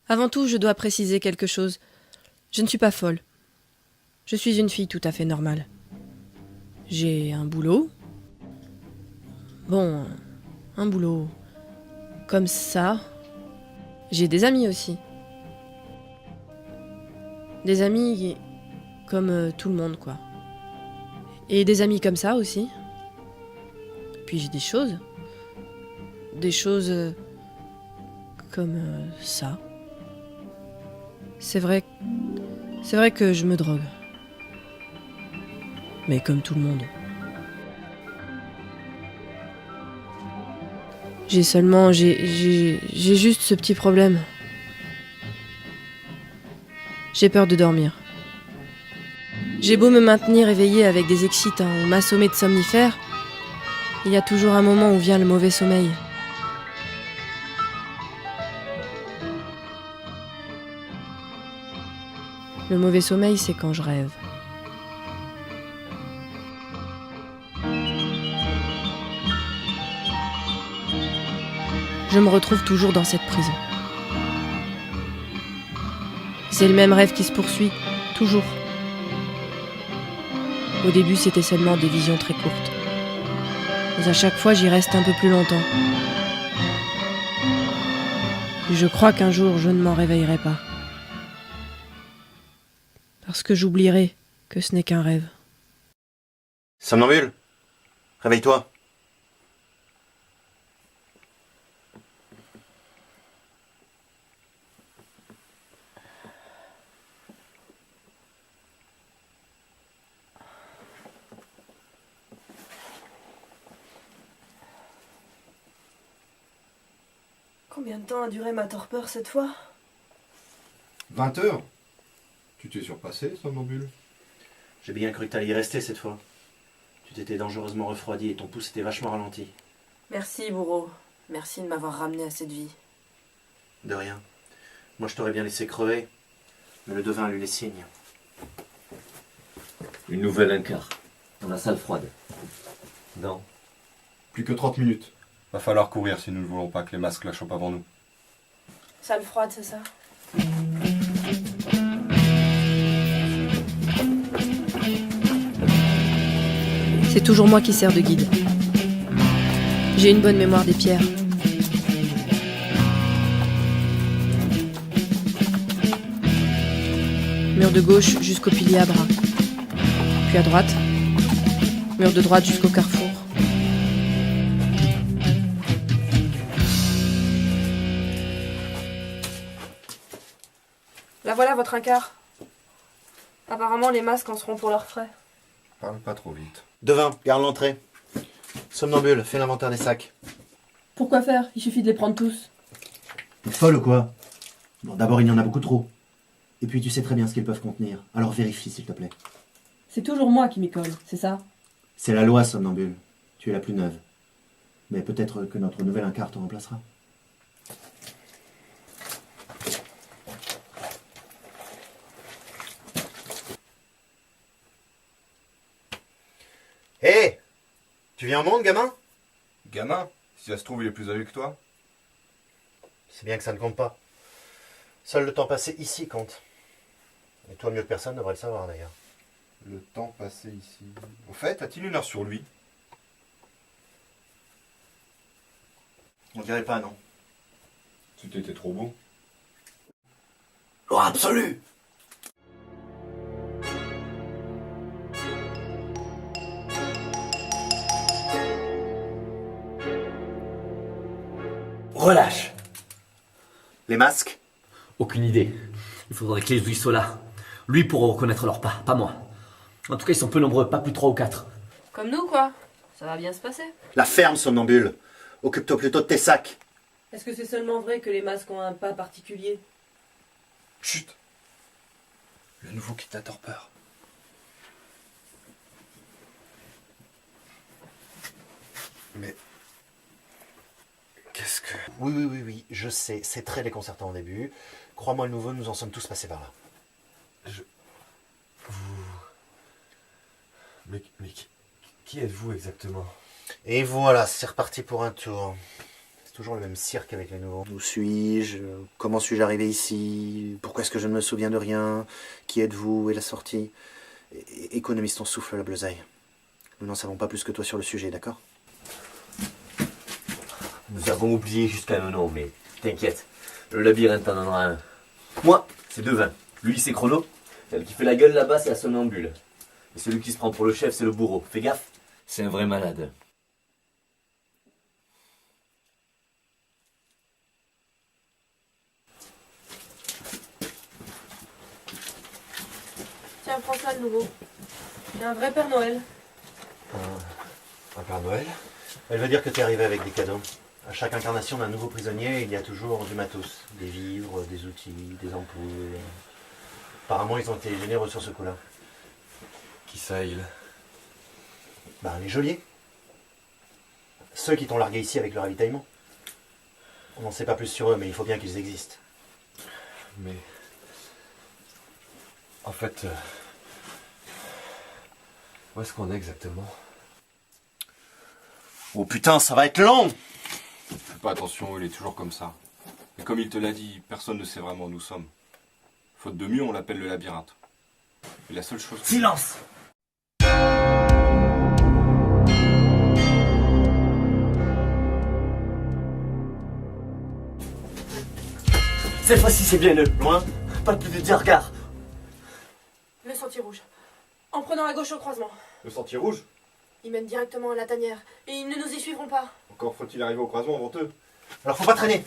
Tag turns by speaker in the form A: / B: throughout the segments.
A: Avant tout, je dois préciser quelque chose. Je ne suis pas folle. Je suis une fille tout à fait normale. J'ai un boulot. Bon, un boulot comme ça. J'ai des amis aussi. Des amis comme tout le monde, quoi. Et des amis comme ça aussi. Puis j'ai des choses. Des choses comme ça. C'est vrai que je me drogue. Mais comme tout le monde. J'ai juste ce petit problème. J'ai peur de dormir. J'ai beau me maintenir éveillée avec des excitants ou m'assommer de somnifères, il y a toujours un moment où vient le mauvais sommeil. Le mauvais sommeil, c'est quand je rêve. Je me retrouve toujours dans cette prison. C'est le même rêve qui se poursuit, toujours. Au début, c'était seulement des visions très courtes. Mais à chaque fois, j'y reste un peu plus longtemps. Et je crois qu'un jour, je ne m'en réveillerai pas. Parce que j'oublierai que ce n'est qu'un rêve.
B: Somnambule, réveille-toi.
A: Combien de temps a duré ma torpeur cette fois ?
C: 20 heures. Tu t'es surpassé, somnambule?
B: J'ai bien cru que t'allais y rester cette fois. Tu t'étais dangereusement refroidi et ton pouce était vachement ralenti.
A: Merci, bourreau. Merci de m'avoir ramené à cette vie.
B: De rien. Moi je t'aurais bien laissé crever, mais le devin a lu les signes.
D: Une nouvelle incar, dans la salle froide. Non.
C: Plus que 30 minutes. Va falloir courir si nous ne voulons pas que les masques la chopent avant nous.
A: Salle froide, c'est ça ? C'est toujours moi qui sers de guide. J'ai une bonne mémoire des pierres. Mur de gauche jusqu'au pilier à bras. Puis à droite. Mur de droite jusqu'au carrefour. Là voilà votre encart. Apparemment les masques en seront pour leurs frais.
C: Parle pas trop vite.
B: Devin, garde l'entrée. Somnambule, fais l'inventaire des sacs.
A: Pourquoi faire ? Il suffit de les prendre tous.
E: T'es folle ou quoi? Bon, d'abord, il y en a beaucoup trop. Et puis, tu sais très bien ce qu'ils peuvent contenir. Alors vérifie, s'il te plaît.
A: C'est toujours moi qui m'y colle, c'est ça ?
E: C'est la loi, somnambule. Tu es la plus neuve. Mais peut-être que notre nouvelle incarte te remplacera.
B: Hé, tu viens au monde, gamin?
C: Gamin, si ça se trouve, il est plus âgé que toi.
B: C'est bien que ça ne compte pas. Seul le temps passé ici compte. Et toi mieux que personne devrait le savoir d'ailleurs.
C: Le temps passé ici. Au fait, a-t-il une heure sur lui?
B: On dirait pas, non.
C: C'était trop beau.
E: Loi absolue!
D: Relâche.
B: Les masques?
D: Aucune idée. Il faudrait que les lui soient là. Lui pourra reconnaître leur pas, pas moi. En tout cas, ils sont peu nombreux, pas plus de 3 ou 4.
A: Comme nous, quoi. Ça va bien se passer.
E: La ferme, somnambule. Occupe-toi plutôt de tes sacs.
A: Est-ce que c'est seulement vrai que les masques ont un pas particulier?
C: Chut. Le nouveau qui t'a torpeur. Mais... Qu'est-ce que...
B: Oui, je sais, c'est très déconcertant au début. Crois-moi, le nouveau, nous en sommes tous passés par là.
C: Mais qui êtes-vous exactement?
B: Et voilà, c'est reparti pour un tour. C'est toujours le même cirque avec les nouveaux. Où suis-je? Comment suis-je arrivé ici? Pourquoi est-ce que je ne me souviens de rien? Qui êtes-vous? Où est la sortie? Économise ton souffle, la bleusaille. Nous n'en savons pas plus que toi sur le sujet, d'accord?
D: Nous avons oublié jusqu'à nos noms, mais t'inquiète, le labyrinthe t'en donnera un. Moi, c'est Devin. Lui, c'est Chrono. Celle qui fait la gueule là-bas, c'est la somnambule. Et celui qui se prend pour le chef, c'est le bourreau. Fais gaffe, c'est un vrai malade.
A: Tiens, prends ça, le nouveau. C'est un vrai Père Noël.
B: Un Père Noël? Elle veut dire que tu es arrivé avec des cadeaux. À chaque incarnation d'un nouveau prisonnier, il y a toujours du matos. Des vivres, des outils, des ampoules. Apparemment, ils ont été généreux sur ce coup-là.
C: Qui ça, il?
B: Les geôliers. Ceux qui t'ont largué ici avec le ravitaillement. On n'en sait pas plus sur eux, mais il faut bien qu'ils existent.
C: Mais... En fait... Où est-ce qu'on est exactement?
B: Oh putain, ça va être long!
C: Fais pas attention, il est toujours comme ça. Et comme il te l'a dit, personne ne sait vraiment où nous sommes. Faute de mieux, on l'appelle le labyrinthe. Et la seule chose...
D: Silence! Cette fois-ci, c'est bien eux.
B: Loin?
D: Pas plus de 10 regards.
A: Le sentier rouge. En prenant à gauche au croisement.
C: Le sentier rouge?
A: Ils mènent directement à la tanière. Et ils ne nous y suivront pas.
C: Encore faut-il arriver au croisement avant eux.
B: Alors faut pas traîner!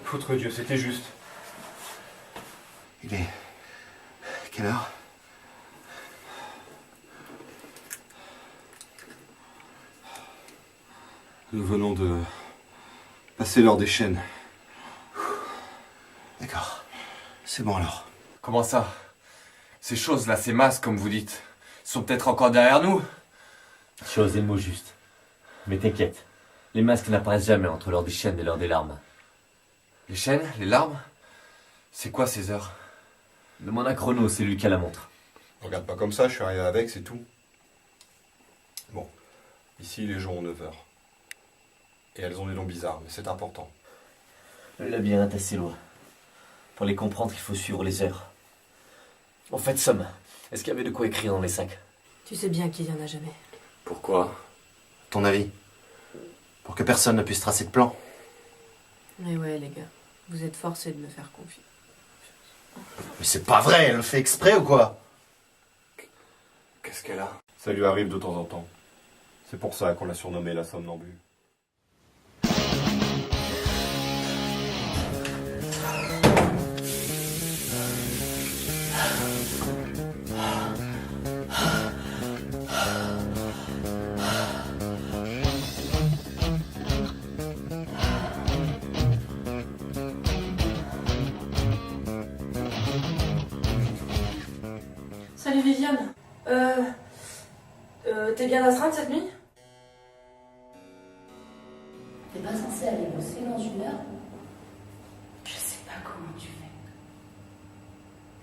C: Foutre Dieu, c'était juste.
B: Il est... Quelle heure?
C: Nous venons de... passer l'heure des chaînes.
B: D'accord. C'est bon alors.
F: Comment ça? Ces choses-là, ces masques, comme vous dites, sont peut-être encore derrière nous?
D: Tu as osé le mot juste. Mais t'inquiète, les masques n'apparaissent jamais entre l'heure des chaînes et l'heure des larmes.
F: Les chaînes? Les larmes? C'est quoi ces heures?
D: Demande à Chrono, c'est lui qui a la montre.
C: Regarde pas comme ça, je suis arrivé avec, c'est tout. Bon, ici les jours ont 9 heures. Et elles ont des noms bizarres, mais c'est important.
D: Le labyrinthe est assez loin. Pour les comprendre, il faut suivre les heures. En fait, Somme, est-ce qu'il y avait de quoi écrire dans les sacs?
A: Tu sais bien qu'il y en a jamais.
F: Pourquoi?
B: Ton avis? Pour que personne ne puisse tracer de plan.
A: Mais ouais, les gars. Vous êtes forcés de me faire confiance.
B: Mais c'est pas vrai, elle le fait exprès ou quoi?
F: Qu'est-ce qu'elle a?
C: Ça lui arrive de temps en temps. C'est pour ça qu'on l'a surnommée la somnambule.
A: Salut Viviane. T'es bien astreinte cette nuit?
G: T'es pas censé aller bosser dans une heure? Je sais pas comment tu fais.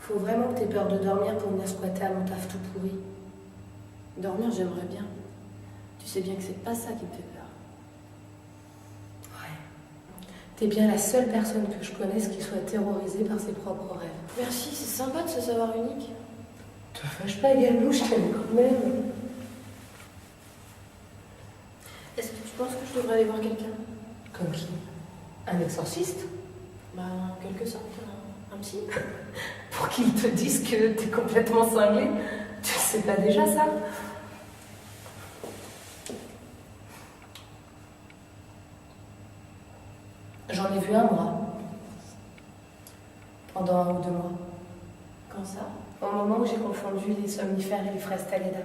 G: Faut vraiment que t'aies peur de dormir pour venir squatter à mon taf tout pourri. Dormir, j'aimerais bien. Tu sais bien que c'est pas ça qui me fait peur. Ouais. T'es bien la seule personne que je connaisse qui soit terrorisée par ses propres rêves. Merci, c'est sympa de se savoir unique. Te fâche pas, Galou, je t'aime quand même. Est-ce que tu penses que je devrais aller voir quelqu'un? Comme qui? Un exorciste? Bah, en quelque sorte, un psy. Pour qu'il te dise que t'es complètement cinglé. Tu sais pas déjà ça? J'en ai vu un, moi. Pendant 1 ou 2 mois. Quand ça? Au moment où j'ai confondu les somnifères et les fraises Taleda.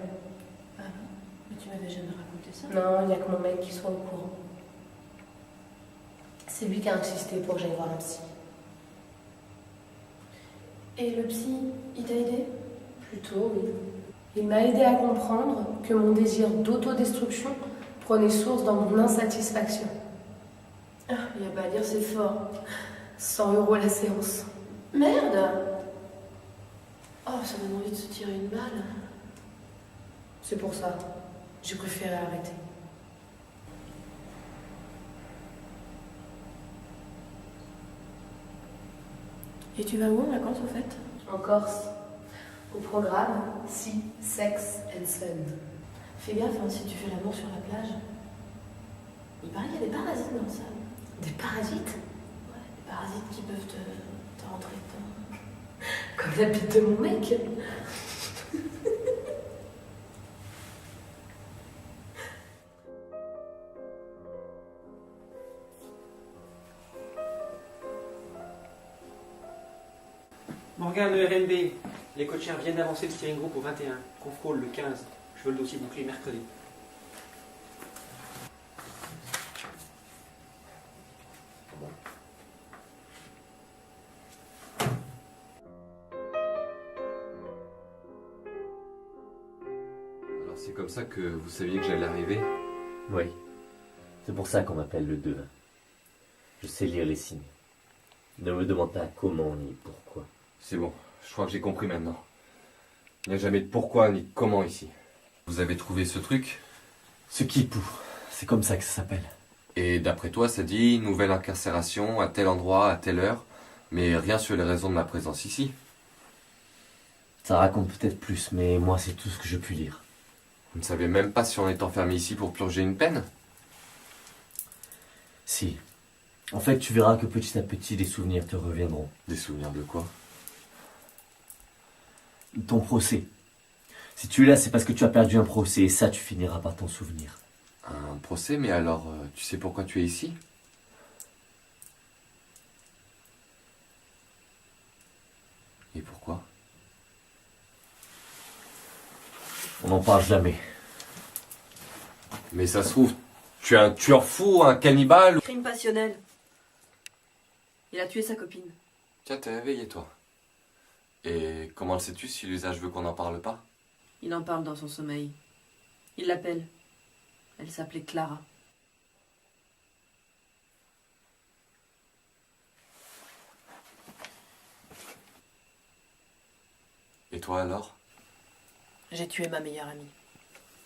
G: Ah bon? Mais tu m'avais jamais raconté ça? Non, il n'y a que mon mec qui soit au courant. C'est lui qui a insisté pour que j'aille voir un psy. Et le psy, il t'a aidé? Plutôt, oui. Il m'a aidé à comprendre que mon désir d'autodestruction prenait source dans mon insatisfaction. Ah, il n'y a pas à dire, c'est fort. 100 € la séance. Merde! Oh, ça donne envie de se tirer une balle. C'est pour ça. J'ai préféré arrêter. Et tu vas où en vacances au fait? En Corse. Au programme Sea, Sex and Sun. Fais gaffe hein, si tu fais l'amour sur la plage. Il paraît qu'il y a des parasites dans le sable. Des parasites? Ouais, des parasites qui peuvent te rentrer dedans. Comme la bite de mon mec.
H: Morgane, le RNB. Les coachers viennent d'avancer le steering group au 21. Conf call le 15. Je veux le dossier bouclé mercredi.
F: Alors c'est comme ça que vous saviez que j'allais arriver?
D: Oui. C'est pour ça qu'on m'appelle le devin. Je sais lire les signes. Ne me demande pas comment ni pourquoi.
F: C'est bon, je crois que j'ai compris maintenant. Il n'y a jamais de pourquoi ni de comment ici. Vous avez trouvé ce truc?
D: Ce kipou, c'est comme ça que ça s'appelle.
F: Et d'après toi, ça dit nouvelle incarcération à tel endroit, à telle heure, mais rien sur les raisons de ma présence ici.
D: Ça raconte peut-être plus, mais moi c'est tout ce que je puis lire.
F: Vous ne savez même pas si on est enfermé ici pour purger une peine?
D: Si. En fait, tu verras que petit à petit, les souvenirs te reviendront.
F: Des souvenirs de quoi?
D: Ton procès. Si tu es là, c'est parce que tu as perdu un procès, et ça, tu finiras par t'en souvenir.
F: Un procès, mais alors, tu sais pourquoi tu es ici? Et pourquoi?
D: On n'en parle jamais.
F: Mais ça se trouve, tu es un tueur fou, un cannibale.
A: Crime passionnel. Il a tué sa copine.
F: Tiens, t'es réveillé, toi. Et comment le sais-tu si l'usage veut qu'on n'en parle pas?
A: Il en parle dans son sommeil. Il l'appelle. Elle s'appelait Clara.
F: Et toi alors?
A: J'ai tué ma meilleure amie,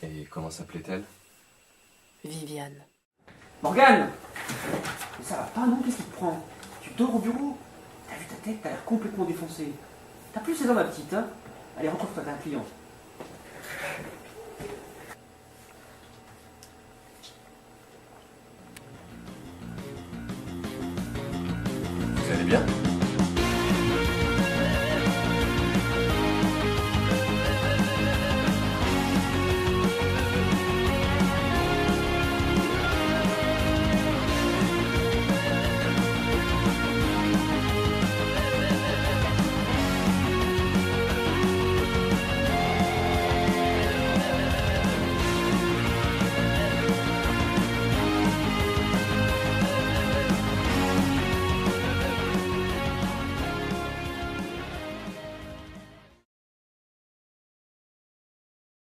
F: Et comment s'appelait-elle?
A: Viviane.
H: Morgane! Mais ça va pas, non? Qu'est-ce qui te prend? Tu dors au bureau? T'as vu ta tête? T'as l'air complètement défoncé. T'as plus 16 ans, ma petite, hein? Allez, retrouve-toi, t'as un client.
F: Vous allez bien?